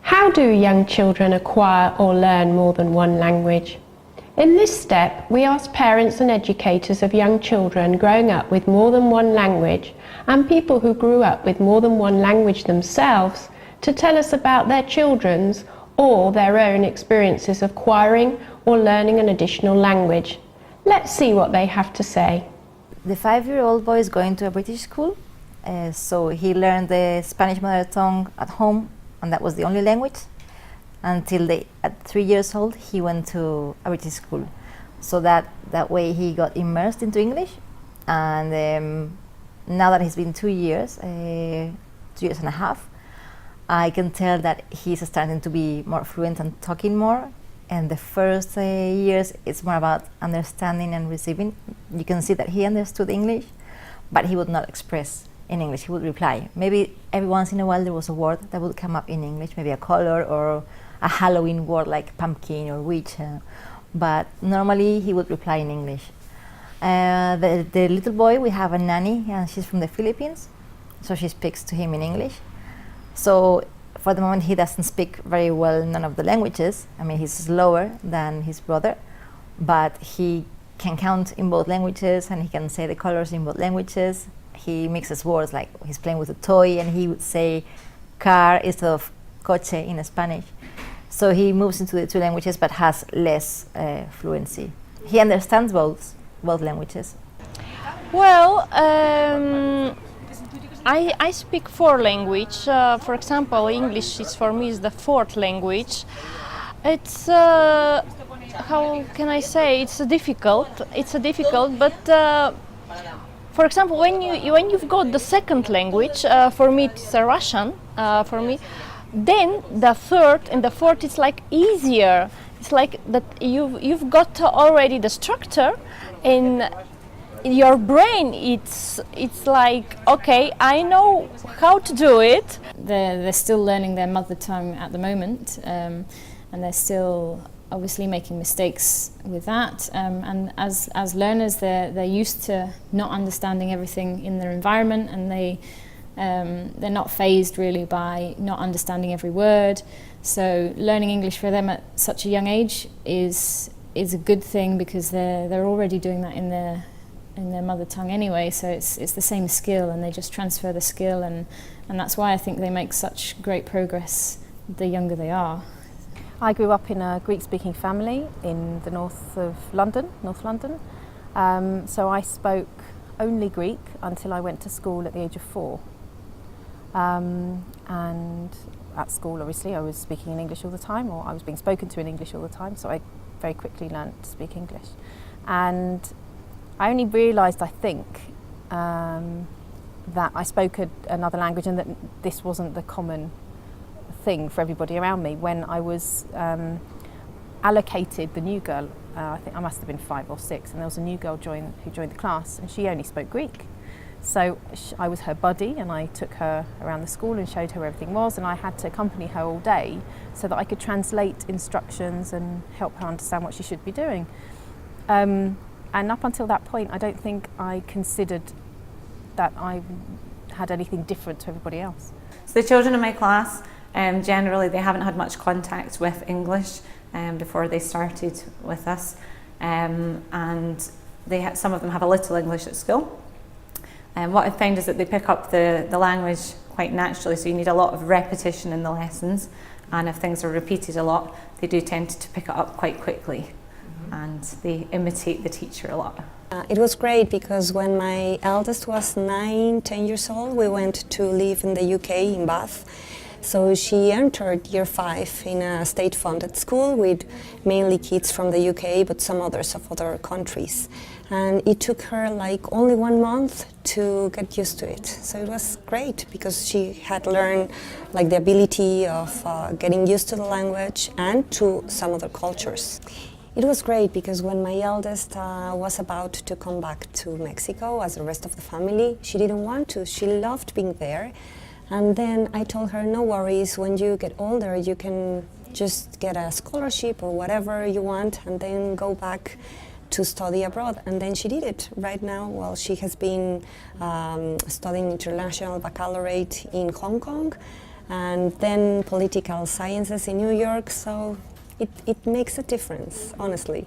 How do young children acquire or learn more than one language? In this step, we ask parents and educators of young children growing up with more than one language and people who grew up with more than one language themselves to tell us about their children's or their own experiences of acquiring or learning an additional language. Let's see what they have to say. The 5-year-old boy is going to a British school, so he learned the Spanish mother tongue at home, and that was the only language until at 3 years old he went to a British school. So that way he got immersed into English, and now that he's been 2 years, 2 years and a half, I can tell that he's starting to be more fluent and talking more. And the first years it's more about understanding and receiving. You can see that he understood English, but he would not express in English. He would reply. Maybe every once in a while there was a word that would come up in English, maybe a color or a Halloween word like pumpkin or witch, but normally he would reply in English. The little boy, we have a nanny, and she's from the Philippines, so she speaks to him in English. So for the moment he doesn't speak very well none of the languages. I mean, he's slower than his brother, but he can count in both languages and he can say the colors in both languages. He mixes words, like he's playing with a toy and he would say car instead of coche in Spanish. So he moves into the two languages but has less fluency. He understands both languages. Well, I speak 4 languages. For example, English is for me is the 4th language. It's how can I say? It's difficult. But for example, when you've got the 2nd language, for me it's Russian. For me, then the 3rd and the 4th it's like easier. It's like that you've got already the structure in your brain. It's like, okay, I know how to do it. They're still learning their mother tongue at the moment, and they're still obviously making mistakes with that. And as learners, they're used to not understanding everything in their environment, and they're not fazed really by not understanding every word. So learning English for them at such a young age is a good thing, because they're already doing that in their mother tongue anyway, so it's the same skill, and they just transfer the skill, and that's why I think they make such great progress the younger they are. I grew up in a Greek-speaking family in the north London. So I spoke only Greek until I went to school at the age of 4. And at school, obviously, I was speaking in English all the time, or I was being spoken to in English all the time, so I very quickly learned to speak English. And I only realised, I think, that I spoke another language and that this wasn't the common thing for everybody around me when I was allocated the new girl. I think I must have been 5 or 6, and there was a new girl who joined the class, and she only spoke Greek. So I was her buddy, and I took her around the school and showed her where everything was, and I had to accompany her all day so that I could translate instructions and help her understand what she should be doing. And up until that point, I don't think I considered that I had anything different to everybody else. So the children in my class, generally they haven't had much contact with English before they started with us, and some of them have a little English at school. What I find is that they pick up the language quite naturally, so you need a lot of repetition in the lessons, and if things are repeated a lot, they do tend to pick it up quite quickly. And they imitate the teacher a lot. It was great because when my eldest was 9-10 years old, we went to live in the UK, in Bath. So she entered year 5 in a state-funded school with mainly kids from the UK, but some others of other countries. And it took her like only 1 month to get used to it. So it was great because she had learned like the ability of getting used to the language and to some other cultures. It was great because when my eldest was about to come back to Mexico, as the rest of the family, she didn't want to. She loved being there. And then I told her, no worries, when you get older, you can just get a scholarship or whatever you want and then go back to study abroad. And then she did it. Right now, well, she has been studying international baccalaureate in Hong Kong. and then political sciences in New York, so it makes a difference, honestly.